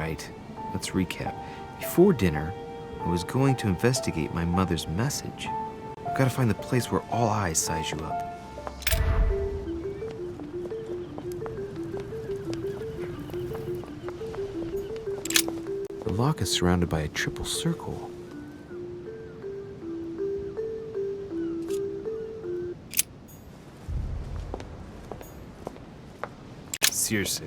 Right. Let's recap. Before dinner, I was going to investigate my mother's message. I've got to find the place where all eyes size you up. The lock is surrounded by a triple circle. u.s.a.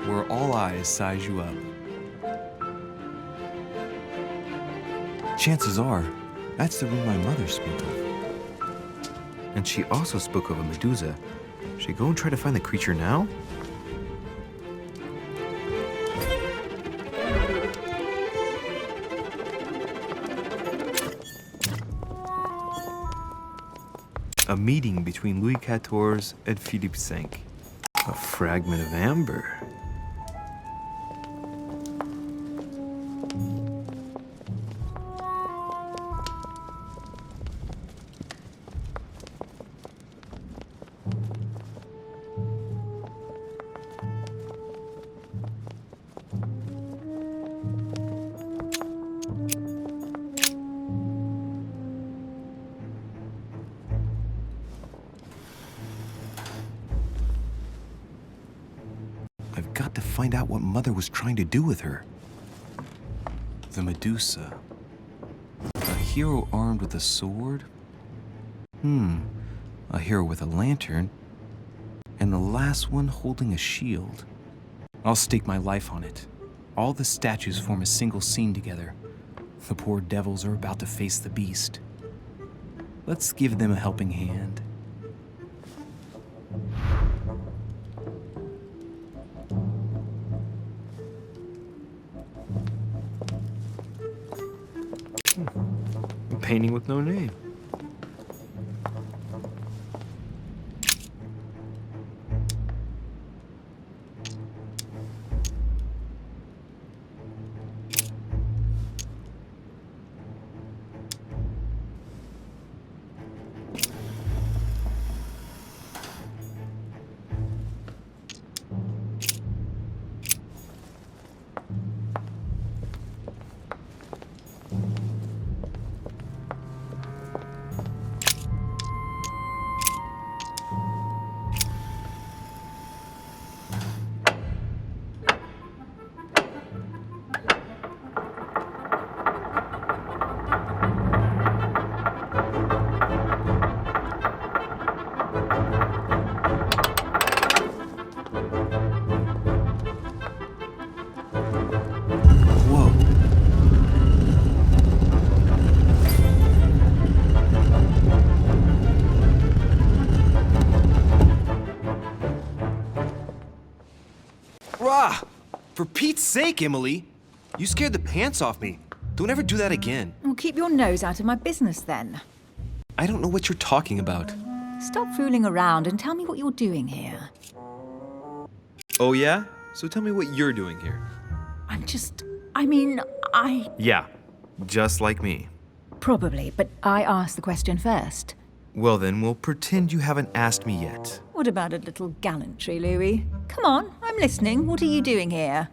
Where all eyes size you up. Chances are, that's the room my mother spoke of. And she also spoke of a Medusa. Should I go and try to find the creature now? A meeting between Louis XIV and Philippe V. A fragment of amber. I've got to find out what Mother was trying to do with her. The Medusa. A hero armed with a sword? A hero with a lantern. And the last one holding a shield. I'll stake my life on it. All the statues form a single scene together. The poor devils are about to face the beast. Let's give them a helping hand. A painting with no name. Rah! For Pete's sake, Emily! You scared the pants off me. Don't ever do that again. Well, keep your nose out of my business then. I don't know what you're talking about. Stop fooling around and tell me what you're doing here. Oh yeah? So tell me what you're doing here. I... Yeah, just like me. Probably, but I asked the question first. Well then, we'll pretend you haven't asked me yet. What about a little gallantry, Louis? Come on, I'm listening. What are you doing here?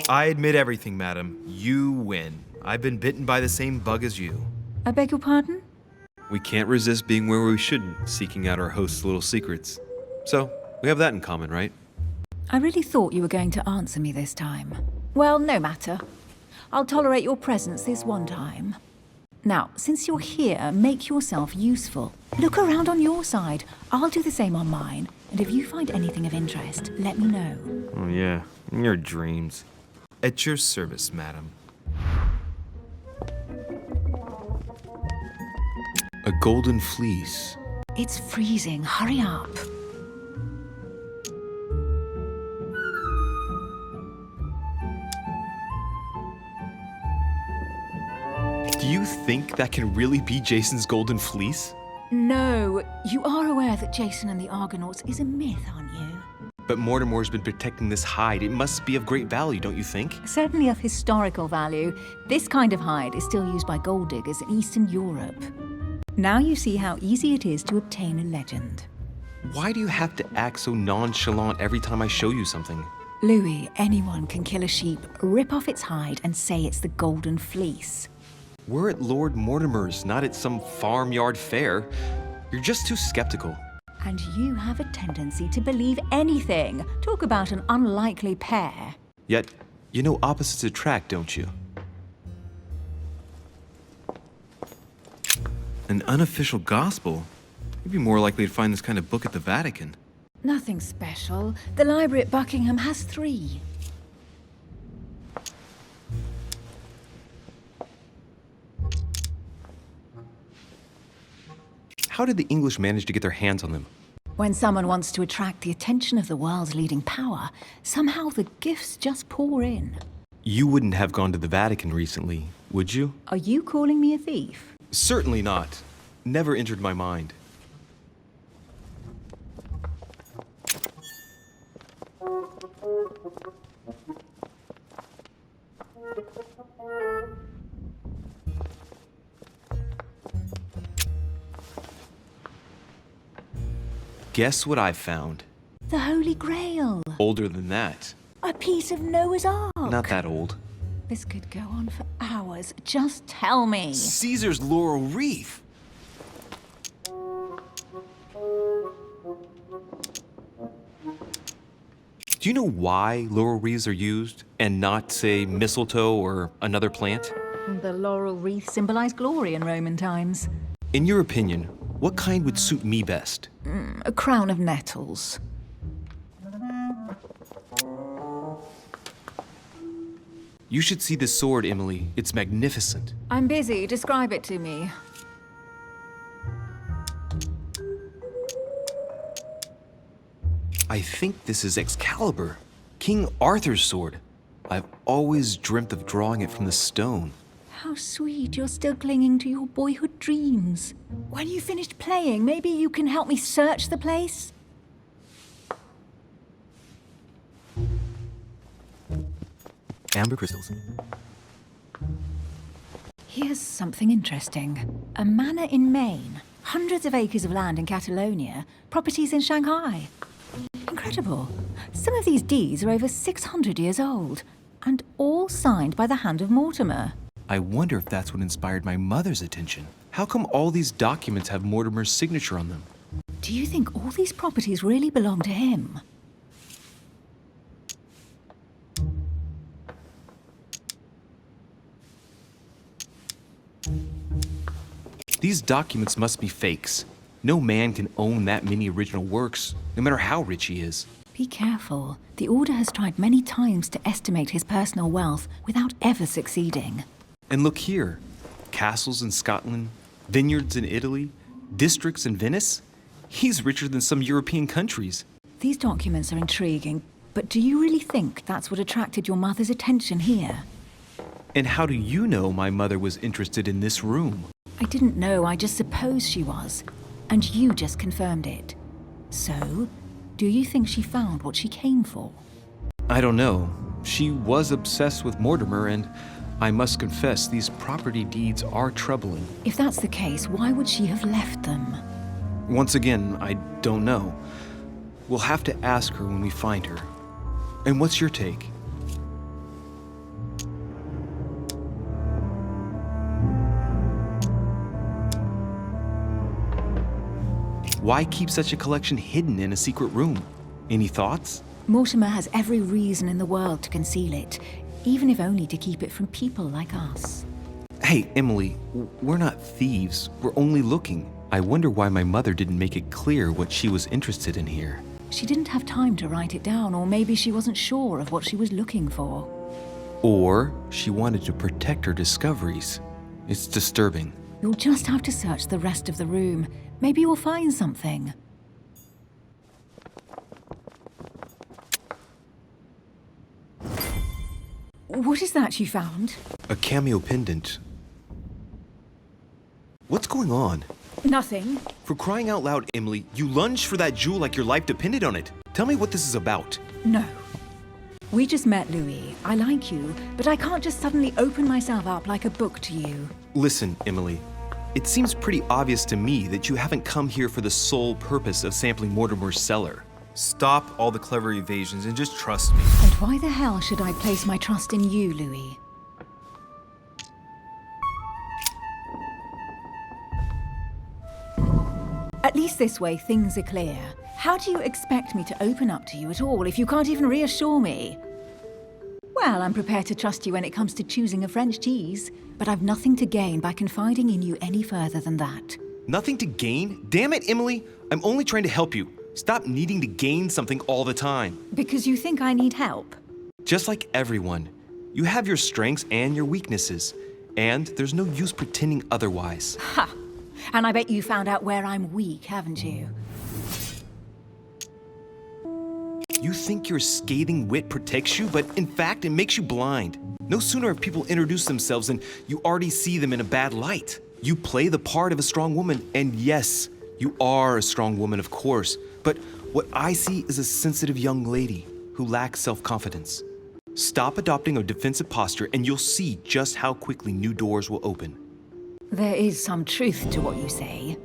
I admit everything, madam. You win. I've been bitten by the same bug as you. I beg your pardon? We can't resist being where we shouldn't, seeking out our host's little secrets. So, we have that in common, right? I really thought you were going to answer me this time. Well, no matter. I'll tolerate your presence this one time. Now, since you're here, make yourself useful. Look around on your side. I'll do the same on mine. And if you find anything of interest, let me know. Oh yeah, in your dreams. At your service, madam. A golden fleece. It's freezing. Hurry up. Do you think that can really be Jason's golden fleece? No, you are aware that Jason and the Argonauts is a myth, aren't you? But Mortimer's been protecting this hide. It must be of great value, don't you think? Certainly of historical value. This kind of hide is still used by gold diggers in Eastern Europe. Now you see how easy it is to obtain a legend. Why do you have to act so nonchalant every time I show you something? Louis, anyone can kill a sheep, rip off its hide, and say it's the Golden Fleece. We're at Lord Mortimer's, not at some farmyard fair. You're just too skeptical. And you have a tendency to believe anything. Talk about an unlikely pair. Yet, you know opposites attract, don't you? An unofficial gospel? You'd be more likely to find this kind of book at the Vatican. Nothing special. The library at Buckingham has 3. How did the English manage to get their hands on them? When someone wants to attract the attention of the world's leading power, somehow the gifts just pour in. You wouldn't have gone to the Vatican recently, would you? Are you calling me a thief? Certainly not. Never entered my mind. Guess what I found? The Holy Grail. Older than that. A piece of Noah's Ark. Not that old. This could go on for hours. Just tell me. Caesar's laurel wreath! Do you know why laurel wreaths are used and not, say, mistletoe or another plant? The laurel wreath symbolized glory in Roman times. In your opinion, what kind would suit me best? A crown of nettles. You should see this sword, Emily. It's magnificent. I'm busy. Describe it to me. I think this is Excalibur, King Arthur's sword. I've always dreamt of drawing it from the stone. How sweet, you're still clinging to your boyhood dreams. When you finished playing, maybe you can help me search the place? Amber crystals. Here's something interesting. A manor in Maine, hundreds of acres of land in Catalonia, properties in Shanghai. Incredible. Some of these deeds are over 600 years old, and all signed by the hand of Mortimer. I wonder if that's what inspired my mother's attention. How come all these documents have Mortimer's signature on them? Do you think all these properties really belong to him? These documents must be fakes. No man can own that many original works, no matter how rich he is. Be careful. The Order has tried many times to estimate his personal wealth without ever succeeding. And look here. Castles in Scotland, vineyards in Italy, districts in Venice. He's richer than some European countries. These documents are intriguing, but do you really think that's what attracted your mother's attention here? And how do you know my mother was interested in this room? I didn't know, I just supposed she was. And you just confirmed it. So, do you think she found what she came for? I don't know. She was obsessed with Mortimer, and I must confess these property deeds are troubling. If that's the case, why would she have left them? Once again, I don't know. We'll have to ask her when we find her. And what's your take? Why keep such a collection hidden in a secret room? Any thoughts? Mortimer has every reason in the world to conceal it, even if only to keep it from people like us. Hey, Emily, we're not thieves. We're only looking. I wonder why my mother didn't make it clear what she was interested in here. She didn't have time to write it down, or maybe she wasn't sure of what she was looking for. Or she wanted to protect her discoveries. It's disturbing. You'll just have to search the rest of the room. Maybe you'll find something. What is that you found? A cameo pendant. What's going on? Nothing. For crying out loud, Emily, you lunged for that jewel like your life depended on it. Tell me what this is about. No. We just met, Louis. I like you, but I can't just suddenly open myself up like a book to you. Listen, Emily. It seems pretty obvious to me that you haven't come here for the sole purpose of sampling Mortimer's cellar. Stop all the clever evasions and just trust me. And why the hell should I place my trust in you, Louis? At least this way things are clear. How do you expect me to open up to you at all if you can't even reassure me? Well, I'm prepared to trust you when it comes to choosing a French cheese, but I've nothing to gain by confiding in you any further than that. Nothing to gain? Damn it, Emily! I'm only trying to help you. Stop needing to gain something all the time. Because you think I need help? Just like everyone, you have your strengths and your weaknesses, and there's no use pretending otherwise. Ha! And I bet you found out where I'm weak, haven't you? You think your scathing wit protects you, but in fact, it makes you blind. No sooner have people introduced themselves than you already see them in a bad light. You play the part of a strong woman, and yes, you are a strong woman, of course, but what I see is a sensitive young lady who lacks self-confidence. Stop adopting a defensive posture, and you'll see just how quickly new doors will open. There is some truth to what you say.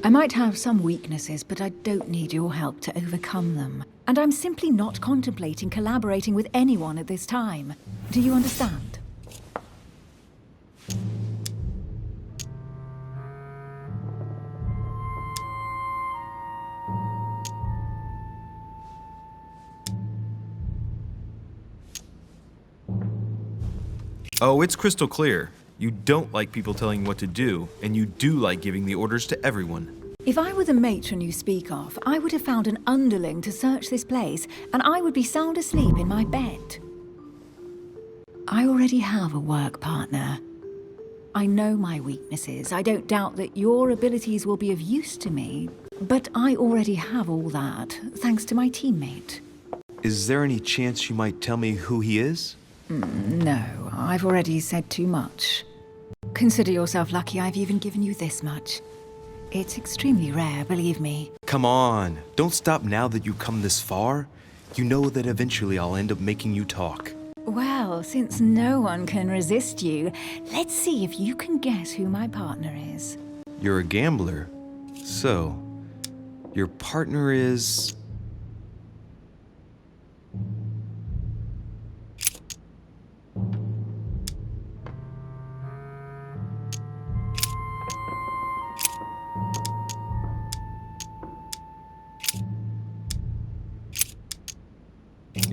I might have some weaknesses, but I don't need your help to overcome them. And I'm simply not contemplating collaborating with anyone at this time. Do you understand? Oh, it's crystal clear. You don't like people telling you what to do, and you do like giving the orders to everyone. If I were the matron you speak of, I would have found an underling to search this place, and I would be sound asleep in my bed. I already have a work partner. I know my weaknesses. I don't doubt that your abilities will be of use to me, but I already have all that, thanks to my teammate. Is there any chance you might tell me who he is? No, I've already said too much. Consider yourself lucky I've even given you this much. It's extremely rare, believe me. Come on, don't stop now that you've come this far. You know that eventually I'll end up making you talk. Well, since no one can resist you, let's see if you can guess who my partner is. You're a gambler. So, your partner is...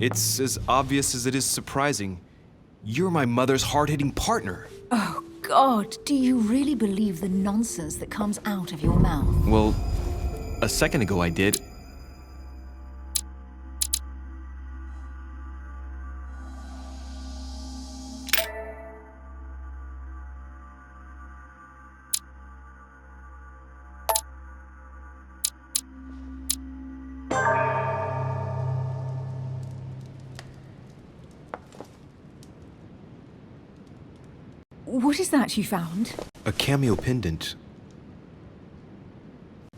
It's as obvious as it is surprising. You're my mother's hard-hitting partner. Oh, God, do you really believe the nonsense that comes out of your mouth? Well, a second ago I did. What is that you found? A cameo pendant.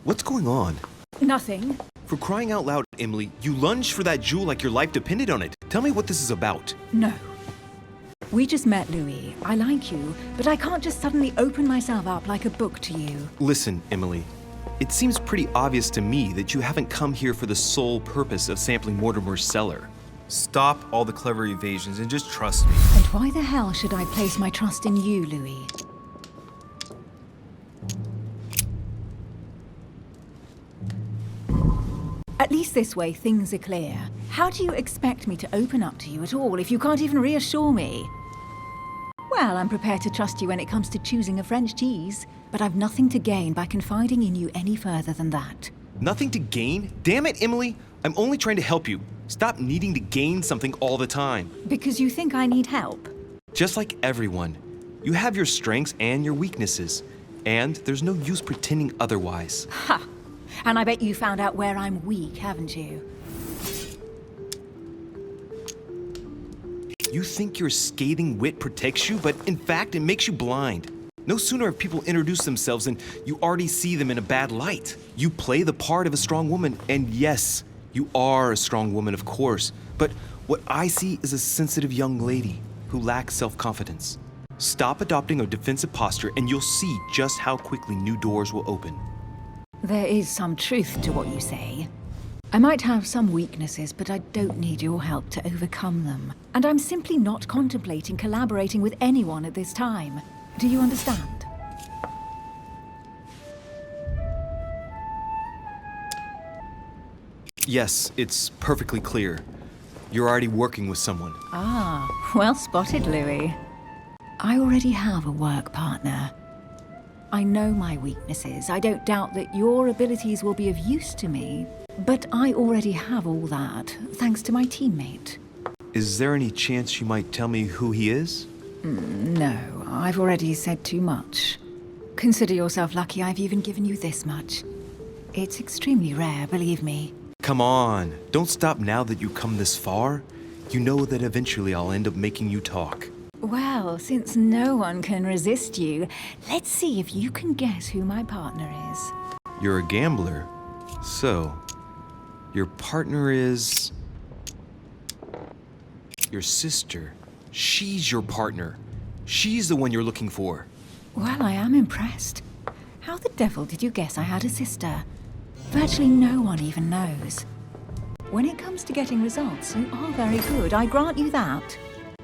What's going on? Nothing. For crying out loud, Emily, you lunged for that jewel like your life depended on it. Tell me what this is about. No. We just met, Louis. I like you, but I can't just suddenly open myself up like a book to you. Listen, Emily. It seems pretty obvious to me that you haven't come here for the sole purpose of sampling Mortimer's cellar. Stop all the clever evasions and just trust me. And why the hell should I place my trust in you, Louis? At least this way things are clear. How do you expect me to open up to you at all if you can't even reassure me? Well, I'm prepared to trust you when it comes to choosing a French cheese, but I've nothing to gain by confiding in you any further than that. Nothing to gain? Damn it, Emily! I'm only trying to help you. Stop needing to gain something all the time. Because you think I need help? Just like everyone, you have your strengths and your weaknesses, and there's no use pretending otherwise. Ha! And I bet you found out where I'm weak, haven't you? You think your scathing wit protects you, but in fact, it makes you blind. No sooner have people introduced themselves than you already see them in a bad light. You play the part of a strong woman, and yes, you are a strong woman, of course. But what I see is a sensitive young lady who lacks self-confidence. Stop adopting a defensive posture, and you'll see just how quickly new doors will open. There is some truth to what you say. I might have some weaknesses, but I don't need your help to overcome them. And I'm simply not contemplating collaborating with anyone at this time. Do you understand? Yes, it's perfectly clear. You're already working with someone. Ah, well spotted, Louis. I already have a work partner. I know my weaknesses. I don't doubt that your abilities will be of use to me, but I already have all that, thanks to my teammate. Is there any chance you might tell me who he is? No, I've already said too much. Consider yourself lucky I've even given you this much. It's extremely rare, believe me. Come on, don't stop now that you've come this far. You know that eventually I'll end up making you talk. Well, since no one can resist you, let's see if you can guess who my partner is. You're a gambler. So, your partner is... your sister. She's your partner. She's the one you're looking for. Well, I am impressed. How the devil did you guess I had a sister? Virtually no one even knows. When it comes to getting results, you are very good, I grant you that.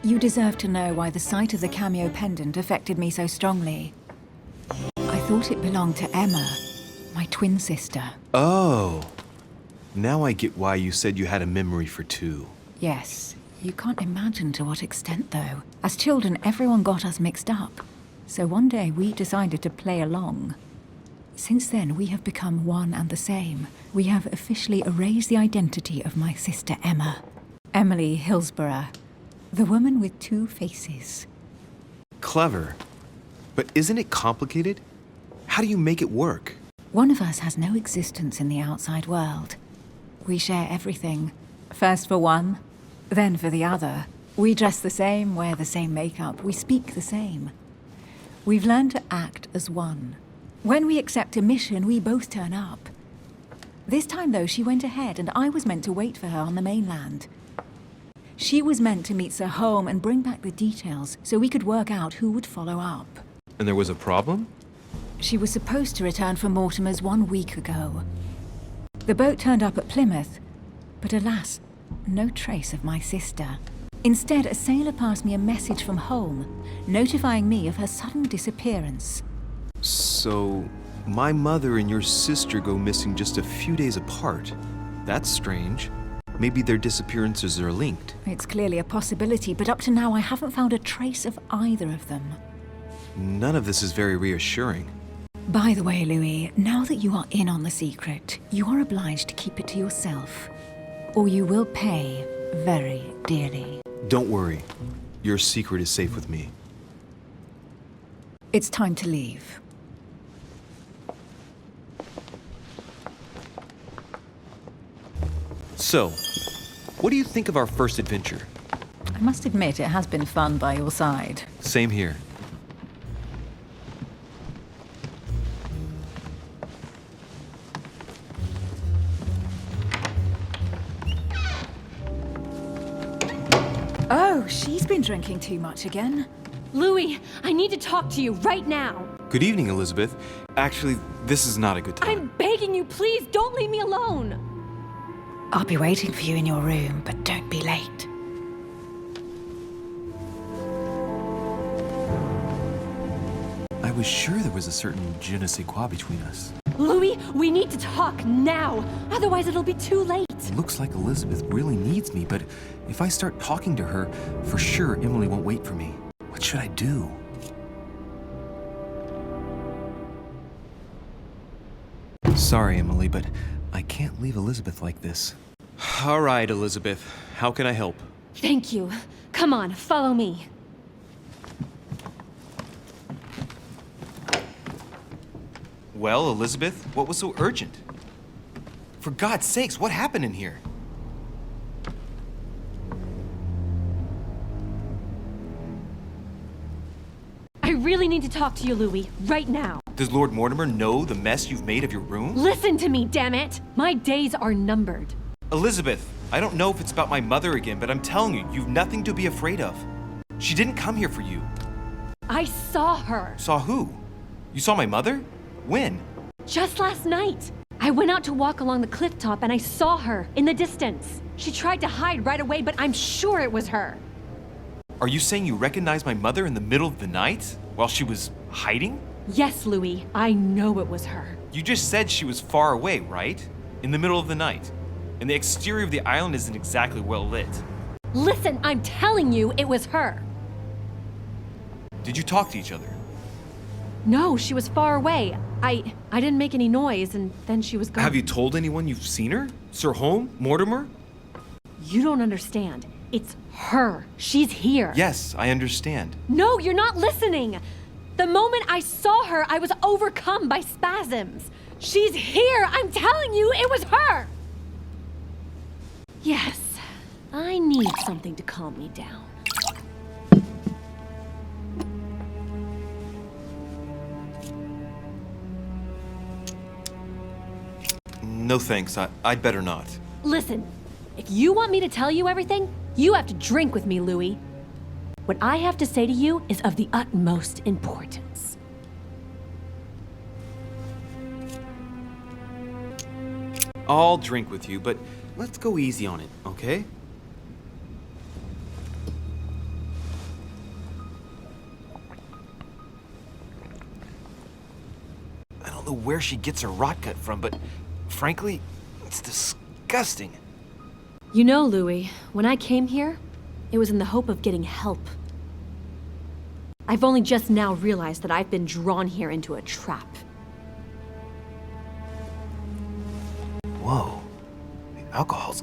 You deserve to know why the sight of the cameo pendant affected me so strongly. I thought it belonged to Emma, my twin sister. Oh. Now I get why you said you had a memory for two. Yes, you can't imagine to what extent, though. As children, everyone got us mixed up. So one day we decided to play along. Since then, we have become one and the same. We have officially erased the identity of my sister Emma. Emily Hillsborough, the woman with two faces. Clever. But isn't it complicated? How do you make it work? One of us has no existence in the outside world. We share everything. First for one, then for the other. We dress the same, wear the same makeup, we speak the same. We've learned to act as one. When we accept a mission, we both turn up. This time, though, she went ahead and I was meant to wait for her on the mainland. She was meant to meet Sir Home and bring back the details so we could work out who would follow up. And there was a problem? She was supposed to return from Mortimer's 1 week ago. The boat turned up at Plymouth, but alas, no trace of my sister. Instead, a sailor passed me a message from home, notifying me of her sudden disappearance. So, my mother and your sister go missing just a few days apart. That's strange. Maybe their disappearances are linked. It's clearly a possibility, but up to now I haven't found a trace of either of them. None of this is very reassuring. By the way, Louis, now that you are in on the secret, you are obliged to keep it to yourself, or you will pay very dearly. Don't worry. Your secret is safe with me. It's time to leave. So, what do you think of our first adventure? I must admit, it has been fun by your side. Same here. Oh, she's been drinking too much again. Louis, I need to talk to you right now. Good evening, Elizabeth. Actually, this is not a good time. I'm begging you, please don't leave me alone. I'll be waiting for you in your room, but don't be late. I was sure there was a certain je ne sais quoi between us. Louis, we need to talk now. Otherwise it'll be too late. It looks like Elizabeth really needs me, but if I start talking to her, for sure Emily won't wait for me. What should I do? Sorry, Emily, but I can't leave Elizabeth like this. All right, Elizabeth. How can I help? Thank you. Come on, follow me. Well, Elizabeth, what was so urgent? For God's sakes, what happened in here? I really need to talk to you, Louis, right now. Does Lord Mortimer know the mess you've made of your room? Listen to me, damn it! My days are numbered. Elizabeth, I don't know if it's about my mother again, but I'm telling you, you've nothing to be afraid of. She didn't come here for you. I saw her. Saw who? You saw my mother? When? Just last night. I went out to walk along the cliff top and I saw her in the distance. She tried to hide right away, but I'm sure it was her. Are you saying you recognized my mother in the middle of the night while she was hiding? Yes, Louis, I know it was her. You just said she was far away, right? In the middle of the night. And the exterior of the island isn't exactly well lit. Listen, I'm telling you, it was her. Did you talk to each other? No, she was far away. I didn't make any noise, and then she was gone. Have you told anyone you've seen her? Sir Holm? Mortimer? You don't understand. It's her. She's here. Yes, I understand. No, you're not listening. The moment I saw her, I was overcome by spasms. She's here. I'm telling you, it was her. Yes, I need something to calm me down. No thanks, I'd better not. Listen, if you want me to tell you everything, you have to drink with me, Louis. What I have to say to you is of the utmost importance. I'll drink with you, but let's go easy on it, okay? I don't know where she gets her rot gut from, but frankly, it's disgusting. You know, Louis, when I came here, it was in the hope of getting help. I've only just now realized that I've been drawn here into a trap. Whoa. The alcohol's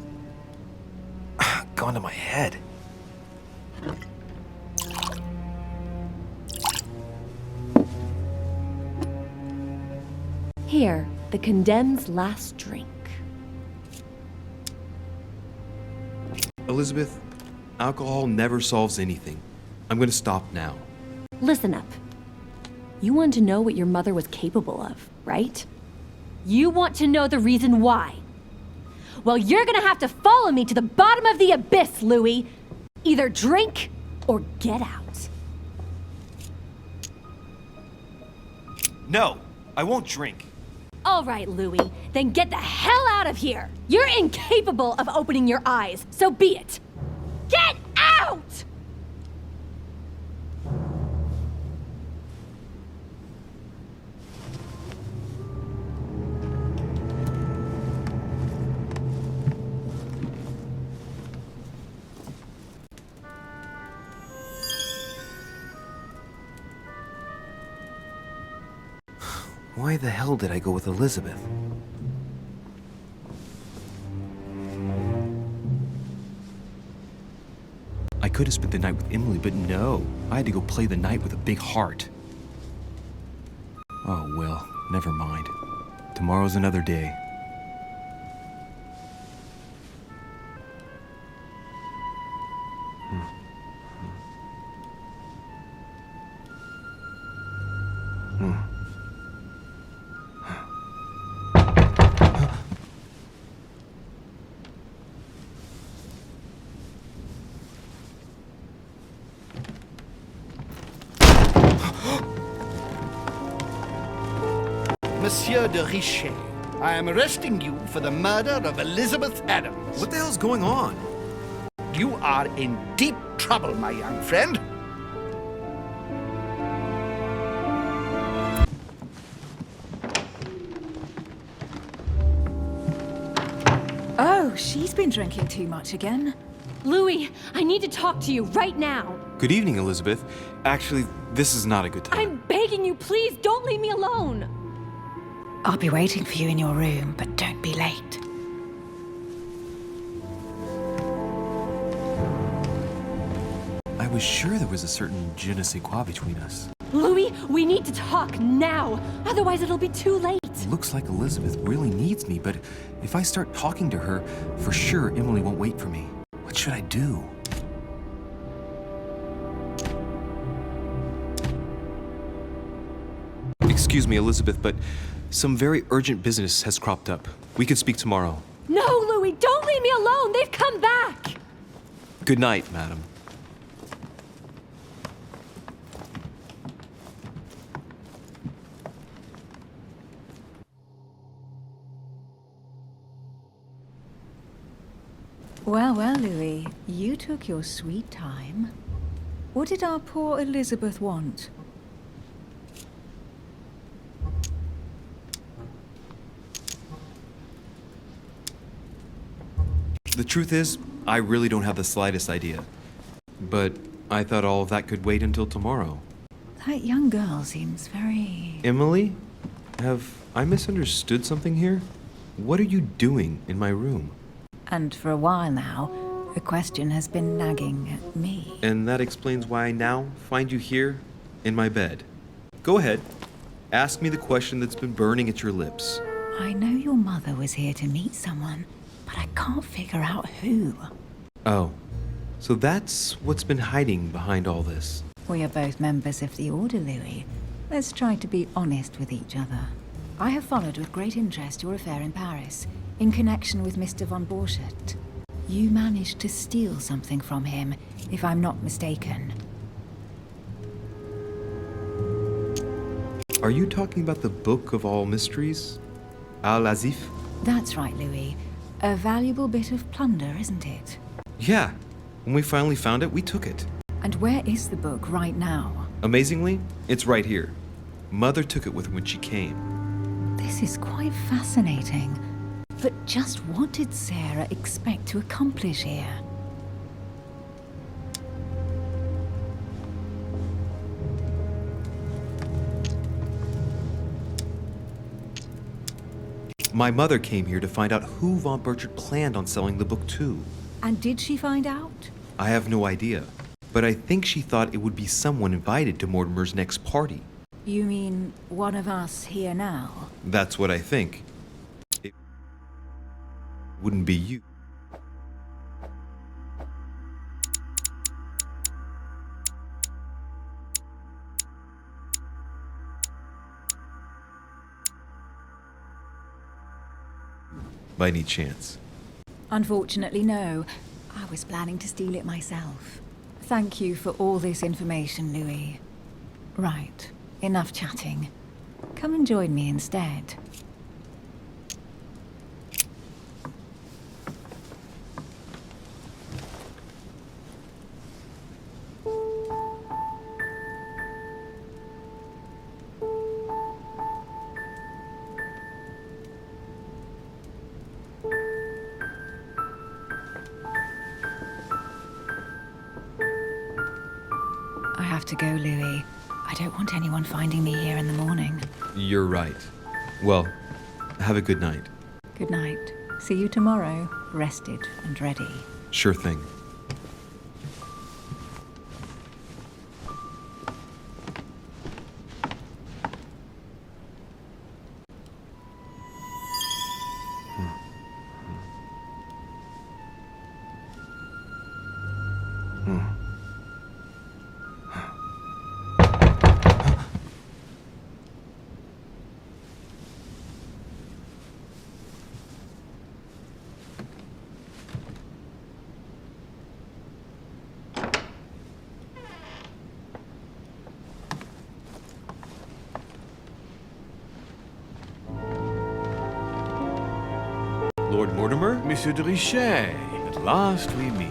gone to my head. Here, the condemned's last drink. Elizabeth, alcohol never solves anything. I'm gonna stop now. Listen up. You want to know what your mother was capable of, right? You want to know the reason why. Well, you're gonna have to follow me to the bottom of the abyss, Louis. Either drink or get out. No, I won't drink. All right, Louis, then get the hell out of here. You're incapable of opening your eyes, so be it. Get out! Why the hell did I go with Elizabeth? I could have spent the night with Emily, but no. I had to go play the night with a big heart. Oh, well, never mind. Tomorrow's another day. Monsieur de Richet, I am arresting you for the murder of Elizabeth Adams. What the hell's going on? You are in deep trouble, my young friend. Oh, she's been drinking too much again. Louis, I need to talk to you right now. Good evening, Elizabeth. Actually, this is not a good time. I'm begging you, please don't leave me alone. I'll be waiting for you in your room, but don't be late. I was sure there was a certain je ne sais quoi between us. Louis, we need to talk now. Otherwise, it'll be too late. Looks like Elizabeth really needs me, but if I start talking to her, for sure Emily won't wait for me. What should I do? Excuse me, Elizabeth, but some very urgent business has cropped up. We could speak tomorrow. No, Louis, don't leave me alone! They've come back! Good night, madam. Well, well, Louis, you took your sweet time. What did our poor Elizabeth want? The truth is, I really don't have the slightest idea. But I thought all of that could wait until tomorrow. That young girl seems very... Emily? Have I misunderstood something here? What are you doing in my room? And for a while now, the question has been nagging at me. And that explains why I now find you here, in my bed. Go ahead. Ask me the question that's been burning at your lips. I know your mother was here to meet someone, but I can't figure out who. Oh, so that's what's been hiding behind all this. We are both members of the Order, Louis. Let's try to be honest with each other. I have followed with great interest your affair in Paris, in connection with Mr. von Borchardt. You managed to steal something from him, if I'm not mistaken. Are you talking about the Book of All Mysteries? Al-Azif? That's right, Louis. A valuable bit of plunder, isn't it? Yeah. When we finally found it, we took it. And where is the book right now? Amazingly, it's right here. Mother took it with her when she came. This is quite fascinating. But just what did Sarah expect to accomplish here? My mother came here to find out who von Burchard planned on selling the book to. And did she find out? I have no idea, but I think she thought it would be someone invited to Mortimer's next party. You mean one of us here now? That's what I think. It wouldn't be you. By any chance? Unfortunately, no. I was planning to steal it myself. Thank you for all this information, Louis. Right, enough chatting. Come and join me instead. I have to go, Louis. I don't want anyone finding me here in the morning. You're right. Well, have a good night. Good night. See you tomorrow, rested and ready. Sure thing. Lord Mortimer? Monsieur de Richet, at last we meet.